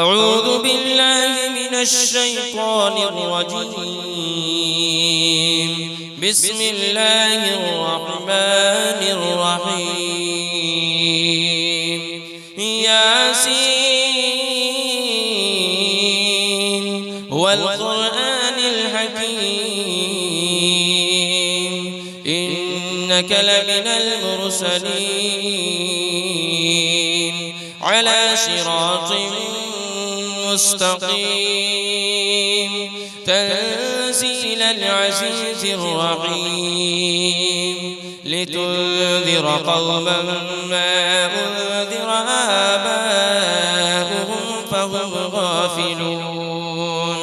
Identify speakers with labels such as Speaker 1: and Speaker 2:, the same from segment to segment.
Speaker 1: أعوذ بالله من الشيطان الرجيم. بسم الله الرحمن الرحيم. ياسين والقرآن الحكيم إنك لمن المرسلين على صراط مستقيم تنزيل العزيز الرحيم لتنذر قوما ما أنذر آباؤهم فهم غافلون.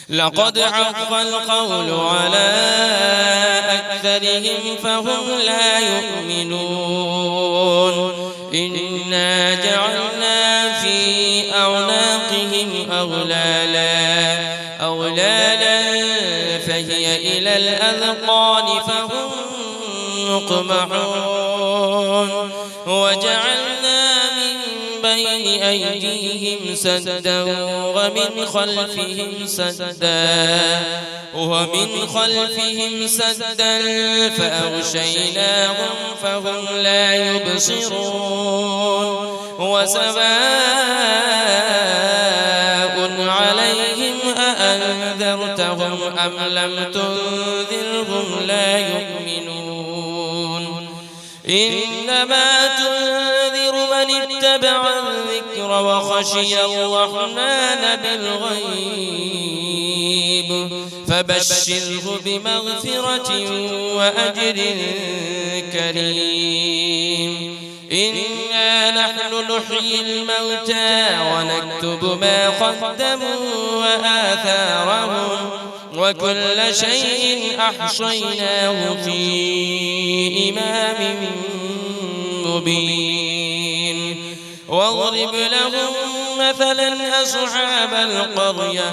Speaker 1: لقد حق القول على أكثرهم فهم لا يؤمنون. إنا جعلنا في أعناقهم أغلالا فهي إلى الأذقان فهم مقمحون. وجعلنا من بين أيديهم سدا ومن خلفهم سدا فأغشيناهم فهم لا يبصرون. وسواء عليهم أأنذرتهم أم لم تنذرهم لا يؤمنون. إنما تنذر من اتبع الذكر وخشي الرحمن بالغيب فبشره بمغفرة وأجر كريم. إنا نحن نحيي الموتى ونكتب ما قدموا وآثارهم وكل شيء أحصيناه في إمام مبين. واضرب لهم مثلا أصحاب القرية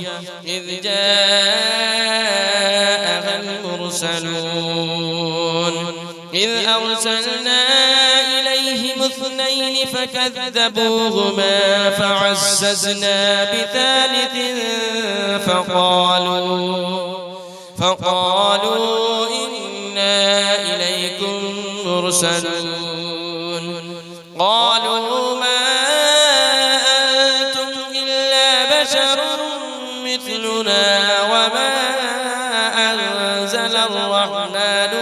Speaker 1: إذ جاءها المرسلون إذ أرسلنا إليهم 2 فكذبوهما فعززنا بثالث فقالوا إنا إليكم مرسلون. قالوا ما أنتم إلا بشر مثلنا وما أنزل الرحمن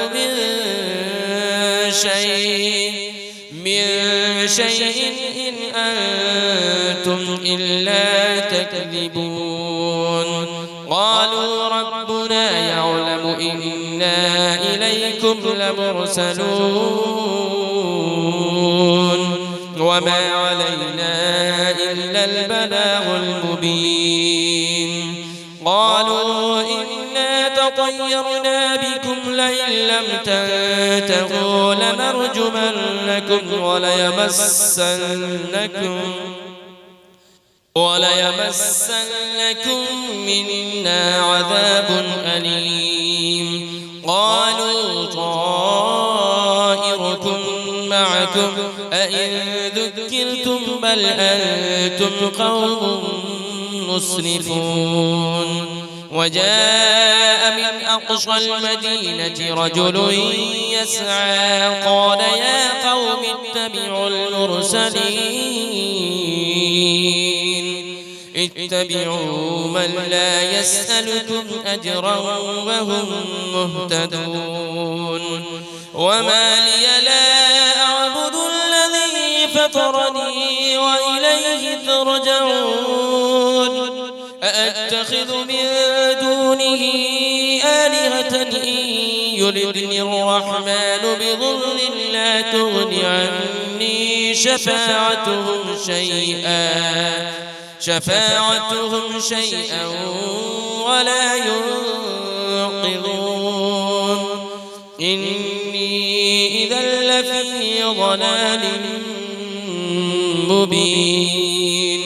Speaker 1: من شيء إن أنتم إلا تكذبون. قالوا ربنا يعلم إنا إليكم لمرسلون وما علينا إلا البلاغ المبين. قالوا إنا تطيرنا بكم لئن لم تنتهوا لنرجمنكم وليمسنكم منا عذاب أليم. قالوا طائركم معكم أئن ذكرتم بل أنتم قوم مسرفون. وجاء من أقصى المدينة رجل يسعى قال يا قوم اتبعوا من لا يسألكم أجرا وهم مهتدون. وما لي لا أعبد الذي فطرني وإليه ترجعون. أأتخذ من دونه آلهة إن يردني الرحمن بضر لا تغن عني شفاعتهم شيئا ولا ينقذون. إني إذا لفي ضلال مبين.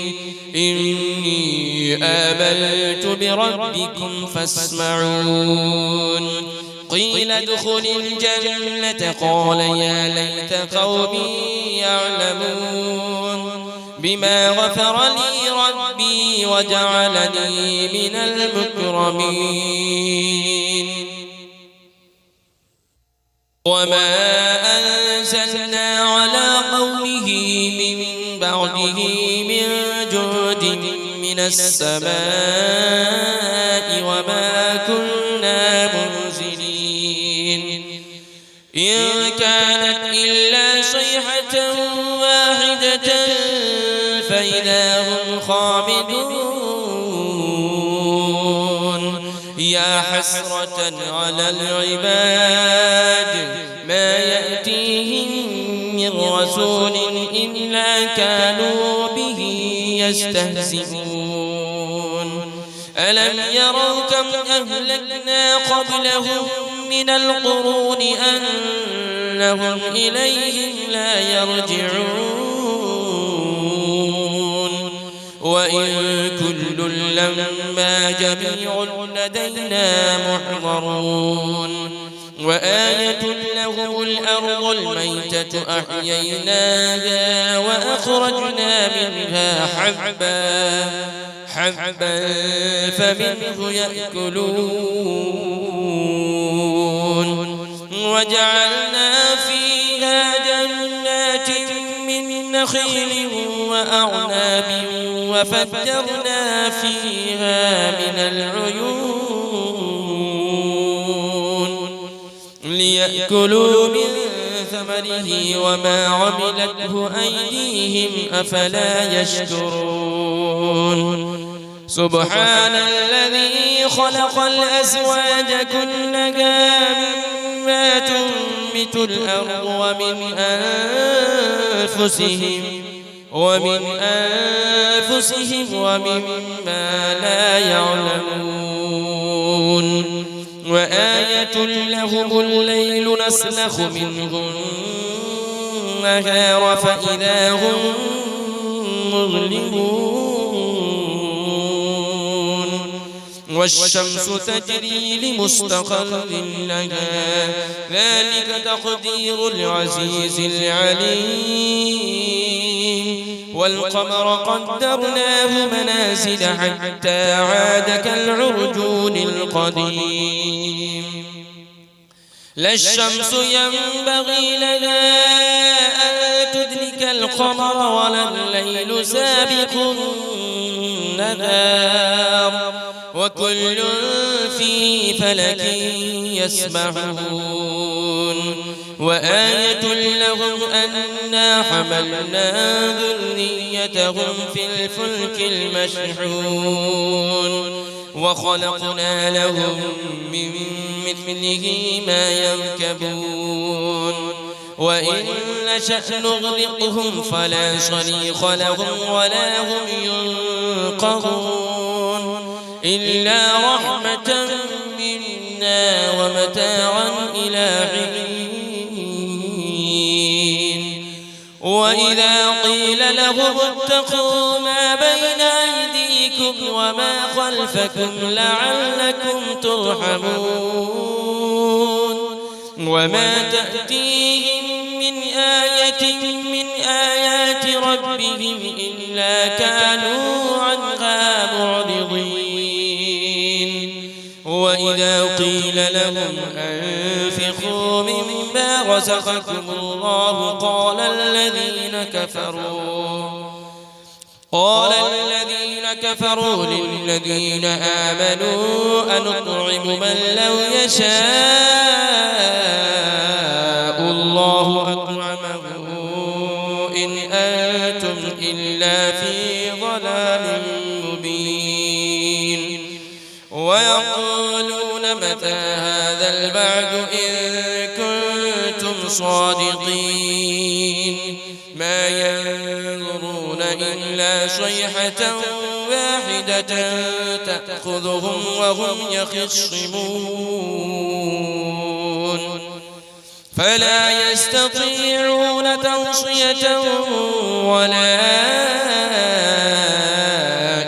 Speaker 1: إني آمنت بربكم فاسمعون. قيل ادخل الجنة قال يا ليت قومي يعلمون. بما غفر لي ربي وجعلني من المكرمين وما أنزلنا على قومه من بعده من جود من السماء وما كنا منزلين إن كانت إلا صيحة واحدة فإذا هم خامدون يا حسرة على العباد ما يأتيهم من رسول إلا كانوا به يستهزئون ألم يروا كم أهلكنا قبلهم من القرون أنهم إليهم لا يرجعون وإن كل لما جميع لدينا محضرون وآية لهم الأرض الميتة أحييناها وأخرجنا منها حبا فمنه يأكلون وجعلنا فيها جنات من نخيل وأعناب وفجرنا فيها من العيون ليأكلوا من ثمره وما عملته أيديهم أفلا يشكرون سبحان الذي خلق الأزواج كلها مما تنبت الأرض ومن أنفسهم ومما لا يعلمون وآية لهم الليل نسلخ منه النهار فإذا هم مظلمون والشمس تجري لمستقر لها ذلك تقدير العزيز العليم والقمر قدرناه منازل حتى عاد كالعرجون القديم لا الشمس ينبغي لها أن تدرك القمر ولا الليل سابق النهار وكل في فلك يسبحون وآية لهم أنا حملنا ذريتهم في الفلك المشحون وخلقنا لهم من مثله ما يركبون وإن نشأ نغرقهم فلا صريخ لهم ولا هم ينقذون إلا رحمة منا ومتاعا إلى حين وإذا قيل لهم اتقوا ما بين أيديكم وما خلفكم لعلكم ترحمون وما تأتيهم من آية من آيات ربهم إلا كانوا عنها معرضين وإذا قيل لهم أنفقوا مما رزقكم الله قال الذين كفروا للذين آمنوا أنطعم من لو يشاء الله أطعمه إن أنتم إلا في ضلال مبين ويقولون متى هذا البعد إن كنتم صادقين ما ينظرون إلا صيحة واحدة تأخذهم وهم يخصمون فلا يستطيعون توصية ولا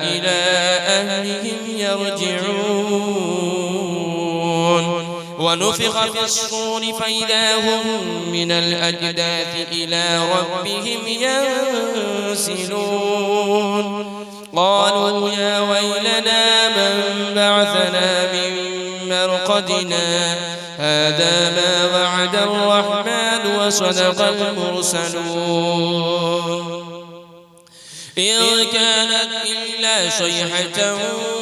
Speaker 1: إلى أهلهم يرجعون ونفخ في الصور فإذا هم من الأجداث إلى ربهم ينسلون قالوا يا ويلنا من بعثنا من مرقدنا هذا ما وعد الرحمن وصدق المرسلون إن كانت إلا صيحة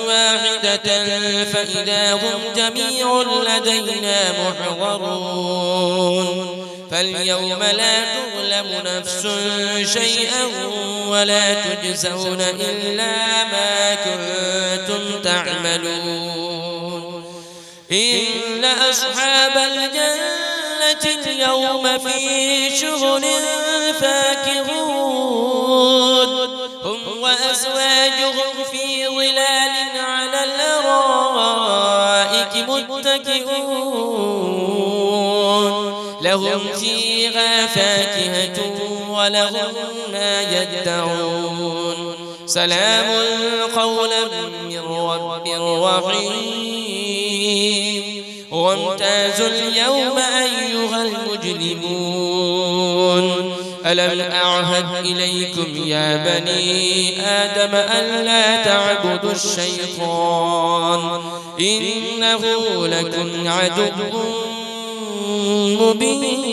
Speaker 1: واحدة فإذا هم جميع لدينا محضرون فاليوم لا تظلم نفس شيئا ولا تجزون إلا ما كنتم تعملون إن أصحاب الجنة اليوم في شغل فاكهون هم وأزواجهم في ظلال على الأرائك متكئون لهم فيها فاكهة ولهم ما يدعون سلام قولا من رب رحيم وامتازوا اليوم أيها المجرمون ألم أعهد إليكم يا بني آدم ألا تعبدوا الشيطان إنه لكم عدو مبين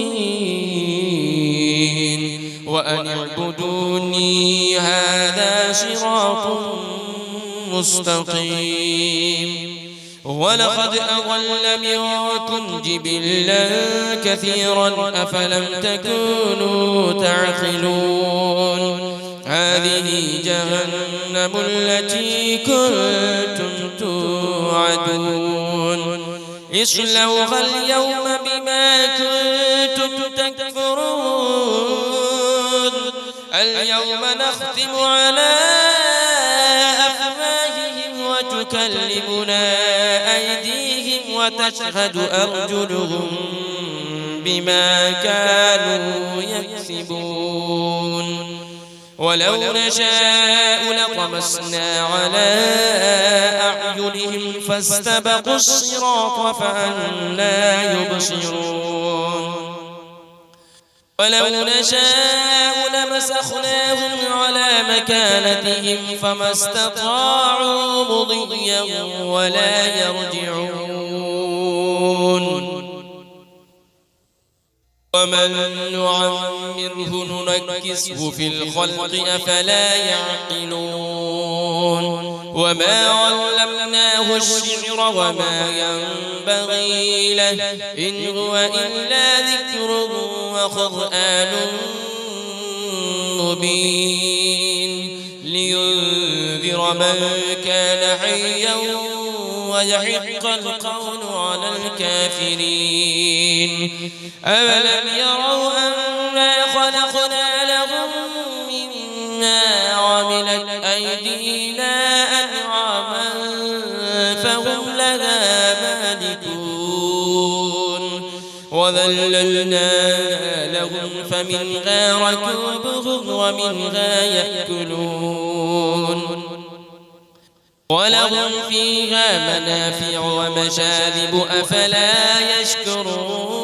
Speaker 1: وأن اعبدوني هذا صراط مستقيم ولقد أضل منكم جبلا كثيرا أفلم تكونوا تعقلون هذه جهنم التي كنتم توعدون اصلوها اليوم بما كنتم تكفرون اليوم نختم على أفواههم وتكلمنا أيديهم وتشهد أرجلهم بما كانوا يكسبون ولو نشاء لطمسنا على أعينهم فاستبقوا الصراط فأنى يبصرون ولو نشاء لمسخناهم على مكانتهم فما استطاعوا مضيا ولا يرجعون ومن نعمره ننكسه في الخلق أفلا يعقلون وما علمناه الشعر وما ينبغي له إن هو إلا ذكر وقرآن مبين لينذر من كان حيا ويحق القول على الكافرين أولم يروا أنا خلقنا لهم مما عملت أيدينا أنعاما فهم لها مالكون وذللناها لهم فمنها ركوبهم ومنها يأكلون ولهم فيها منافع ومشارب أفلا يشكرون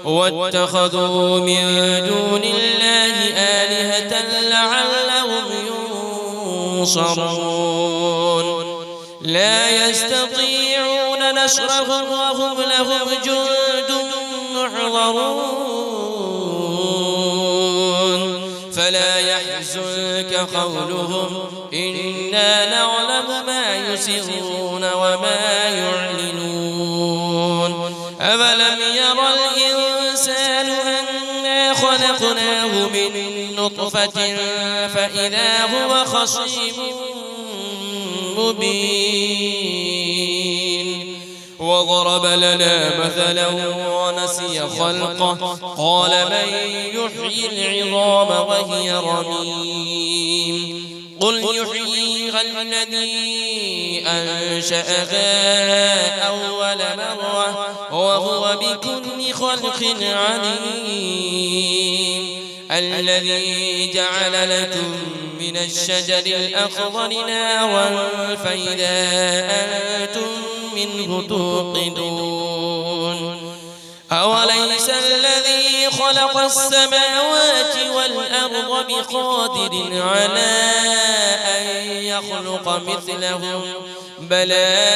Speaker 1: واتخذوا من دون الله آلهة لعلهم ينصرون لا يستطيعون نصرهم وهم لهم جند محضرون فلا يحزنك قولهم إنا نعلم ما يسرون وما يعلنون أولم يرى الإنسان أنا خلقناه من نطفة فإذا هو خصيم مبين وضرب لنا مثلا ونسي خلقه قال من يحيي العظام وهي رميم قل يحييها الذي أنشأها أول مرة وهو بكل خلق عليم الذي جعل لكم من الشجر الأخضر نارا فإذا أنتم منه توقدون أوليس الذي خلق السماوات والأرض بقادر على أن يخلق مثلهم بلى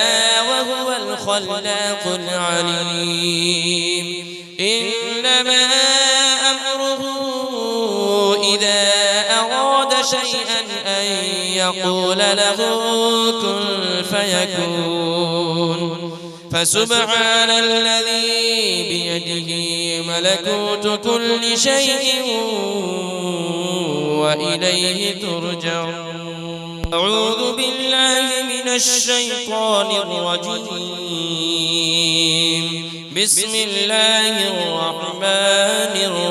Speaker 1: وهو الخلاق العليم إنما أمره إذا أراد شيئا أن يقول له كن فيكون فسبحان الذي بيده ملكوت كل شيء وإليه ترجعون أعوذ بالله من الشيطان الرجيم بسم الله الرحمن الرحيم